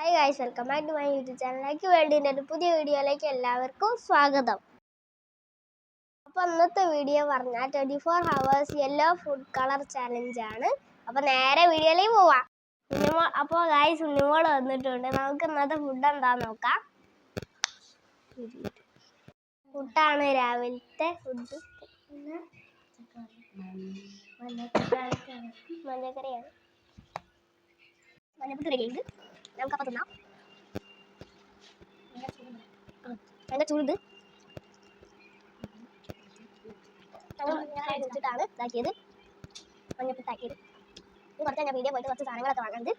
Hi guys, welcome back to my YouTube ചാനലിലേക്ക് വേണ്ടി ഒരു പുതിയ വീഡിയോയിലേക്ക് എല്ലാവർക്കും സ്വാഗതം. അപ്പോൾ ഇന്നത്തെ വീഡിയോ പറഞ്ഞാൽ 24 hours യെല്ലോ ഫുഡ് കളർ ചാലഞ്ചാണ്. അപ്പോൾ നേരെ വീഡിയോയിലേക്ക് പോവാം. അപ്പോൾ ഗൈസ്, ഉണ്ണിമോൾ വന്നിട്ടുണ്ട്. നമുക്ക് ഇന്നത്തെ ഫുഡ് എന്താണെന്ന് നോക്കാം. ഫുഡാണ് രാവിലത്തെ ഫുഡ്. മഞ്ഞക്കറിയാണ്. മഞ്ഞപ്പൊടി റെഡിയുണ്ട്. നമുക്കപ്പോൾ തിന്നാം. നല്ല ചൂട് വെച്ചിട്ടാണ് ഇതാക്കിയത്, മഞ്ഞപ്പിട്ടാക്കിയത്. ഇത് കുറച്ച് ഞാൻ വീഡിയോ പോയിട്ട് കുറച്ച് സാധനങ്ങളൊക്കെ വാങ്ങുന്നുണ്ട്.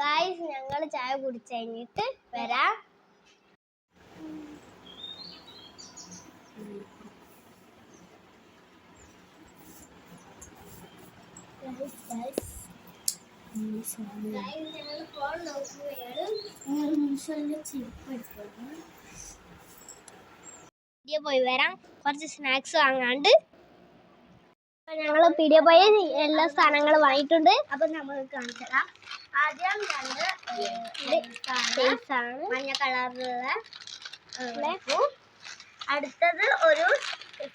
ഗായ്സ്, ഞങ്ങൾ ചായ കുടിച്ച് കഴിഞ്ഞിട്ട് വരാം. പോയി വരാം. കുറച്ച് സ്നാക്സ് വാങ്ങാണ്ട് ഞങ്ങൾ പീടിയ പോയി എല്ലാ സാധനങ്ങളും വാങ്ങിയിട്ടുണ്ട്. അപ്പൊ നമുക്ക് കാണിച്ചു തരാം. ആദ്യം രണ്ട് മഞ്ഞ കളറിലുള്ള, അടുത്തത് ഒരു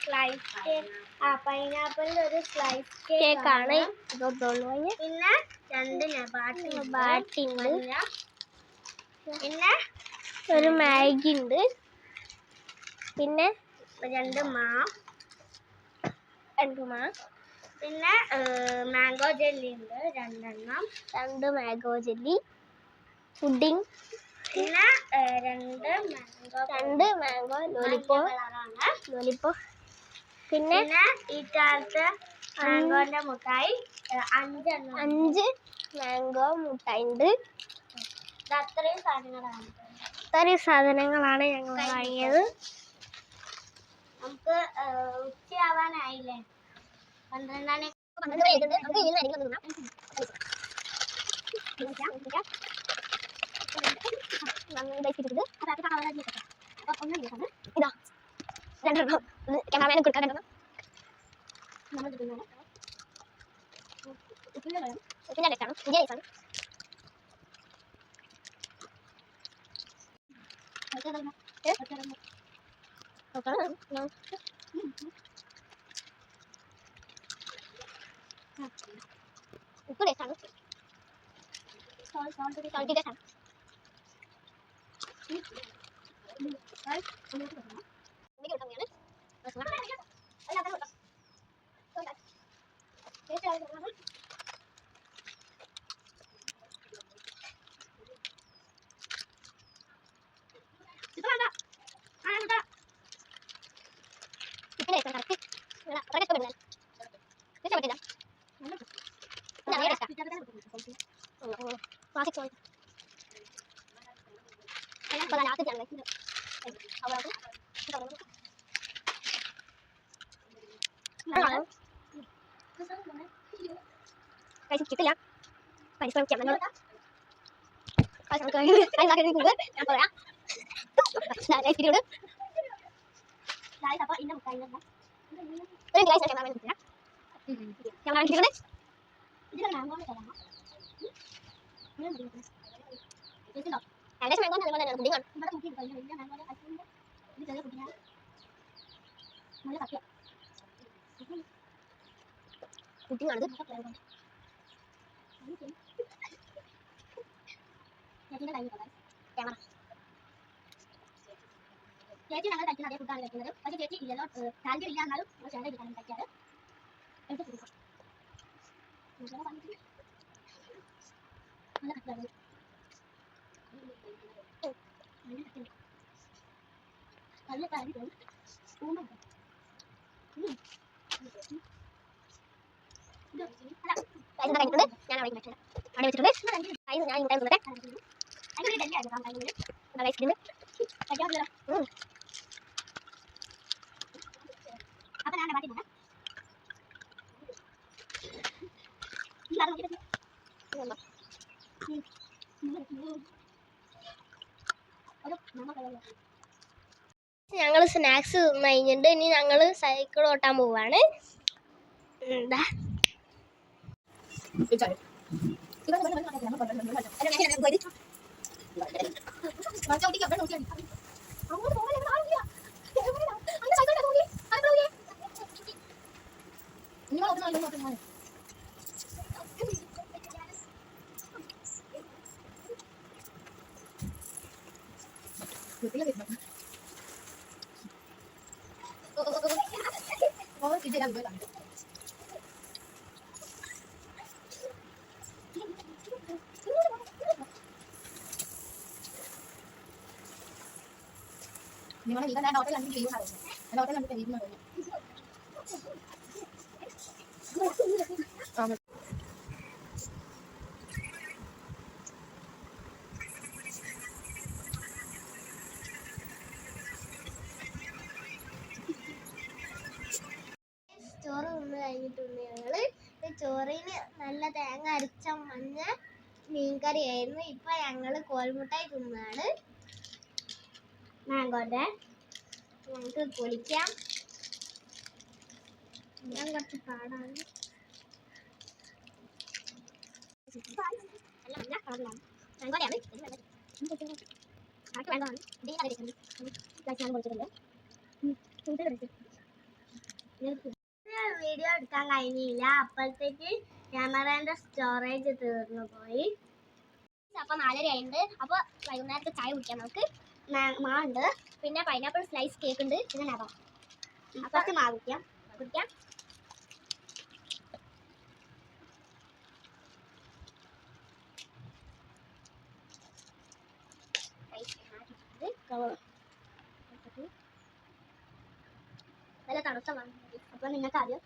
സ്ലൈസ് കേക്ക്, പൈനാപ്പിളിന്റെ ഒരു സ്ലൈസ് കേക്കാണ്. പിന്നെ രണ്ട് ബാട്ടി ഉണ്ട്. പിന്നെ ഒരു മാഗി ഉണ്ട്. പിന്നെ രണ്ട് മാ. പിന്നെ മാംഗോ ജെല്ലി ഉണ്ട്, രണ്ട് മാംഗോ ജെല്ലി. പുഡിംഗ്. പിന്നെ രണ്ട് മാംഗോ ലോലിപ്പോ. പിന്നെ ഈ ചാർട്ട് മാംഗോന്റെ മുട്ടായി, 5 മാംഗോ മുട്ടായി ഉണ്ട്. ഇത്രയും സാധനങ്ങളാണ് ഞങ്ങൾ വാങ്ങിയത്. നമുക്ക് ഉച്ചയാവാനായില്ലേ? 12 ക്യാമറമാനെ കൊടുക്കാൻ ഉപ്പ് ടേസ്റ്റാണ്. സോൾട്ടി ടേസ്റ്റാണ്. കിട്ടില്ല. പരിശ്രമിക്കാം. കുട്ടിയാണിത്. ചേച്ചി ഞങ്ങൾ കഴിക്കുന്ന അതേ ഫുഡാണ് കഴിക്കുന്നത്. പക്ഷേ ചേച്ചി ഇല്ലല്ലോ, താല്പര്യം ഇല്ല. എന്നാലും ചേട്ടൻ ഇരിക്കാനും കഴിക്കാറ്. ഞാൻ അവിടെ വെച്ചിട്ടുണ്ട്. ഞാൻ ഇവിടെ ഞങ്ങൾ സ്നാക്സ് തിന്നു കഴിഞ്ഞിട്ട് ഇനി ഞങ്ങൾ സൈക്കിൾ ഓട്ടാൻ പോവാണ്. എന്താ ചോറ് തിന്ന് കഴിഞ്ഞിട്ടുണ്ട്. ഞങ്ങള് ചോറിന് നല്ല തേങ്ങ അരച്ച മഞ്ഞ മീൻകറി ആയിരുന്നു. ഇപ്പൊ ഞങ്ങള് കോൽമുട്ടായി തിന്നാണ്. മാങ്കോന്റെ ഞങ്ങൾക്ക് പൊളിക്കാം. ഞാൻ കുറച്ച് പാടാണ്. വീഡിയോ എടുക്കാൻ കഴിഞ്ഞില്ല. അപ്പോഴത്തേക്ക് ക്യാമറേന്റെ സ്റ്റോറേജ് തീർന്നു പോയി. അപ്പൊ 4:30 ആയിട്ടുണ്ട്. അപ്പൊ വൈകുന്നേരത്തെ ചായ കുടിക്കാം. നമുക്ക് മാവുണ്ട്, പിന്നെ പൈനാപ്പിൾ സ്ലൈസ് കേക്ക് ഉണ്ട്, പിന്നെ നവ. അപ്പൊ മാവ് കുടിക്കാം. നല്ല തണുത്ത വേണം. അപ്പൊ നിങ്ങൾക്ക് ആദ്യം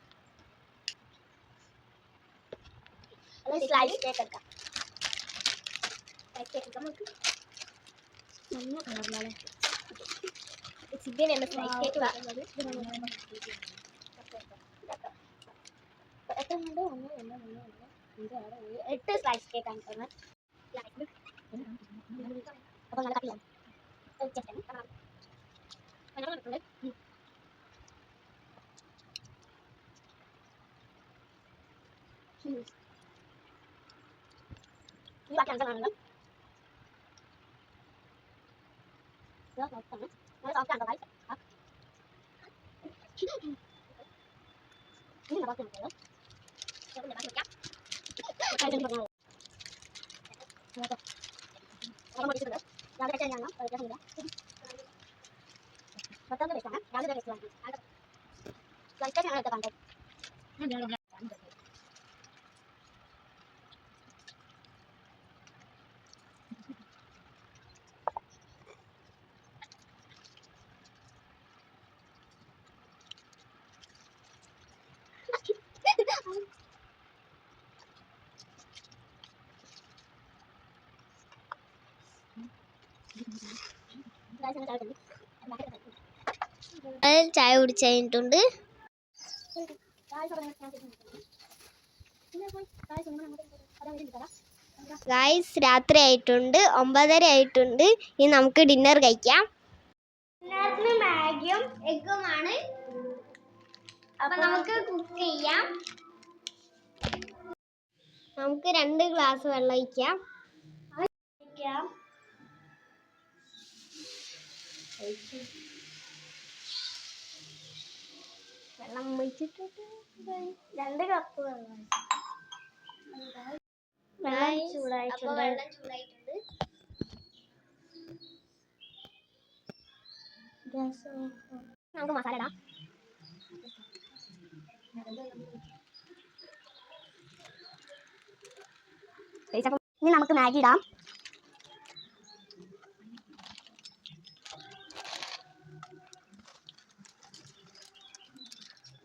സ്ലൈസ് കേക്ക് എടുക്കാം. നമുക്ക് നല്ല കളറിലാണ് ചിക്കൻ സ്ലൈസ് കേക്ക് വാങ്ങുന്നത്. 8 സ്ലൈസ് കേക്കാണ് തന്നത്. അപ്പൊ നല്ല കട്ടിയാണ്. ഈ ബാക്കി അഞ്ചെണ്ണാണ്. ചായ കുടിച്ച് കഴിഞ്ഞിട്ടുണ്ട്. ഗായ്സ് രാത്രി ആയിട്ടുണ്ട്, 9:30 ആയിട്ടുണ്ട്. ഇനി നമുക്ക് ഡിന്നർ കഴിക്കാം. ഡിന്നറിന് മാഗിയും എഗ്ഗുമാണ്. അപ്പൊ നമുക്ക് കുക്ക് ചെയ്യാം. നമുക്ക് 2 ഗ്ലാസ് വെള്ളം ഒഴിക്കാം. വെള്ളം ഒഴിച്ചിട്ട് 2 കപ്പ് വെള്ളം ചൂടായിട്ടുണ്ട്. നമുക്ക് മസാല ഇടാം. ഇനി നമുക്ക് മാഗി ഇടാം.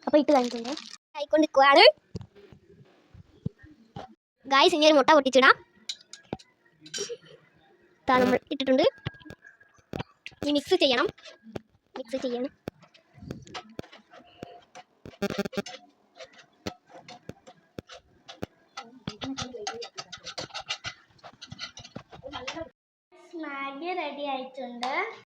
അപ്പൊ ഇട്ട് കഴിഞ്ഞിട്ടുണ്ട്. ആയിക്കൊണ്ടിരിക്കുകയാണ്. ഗായ്സ് ഇനി ഒരു മുട്ട പൊട്ടിച്ചിടാം. നമ്മൾ ഇട്ടിട്ടുണ്ട്. ഇനി മിക്സ് ചെയ്യണം.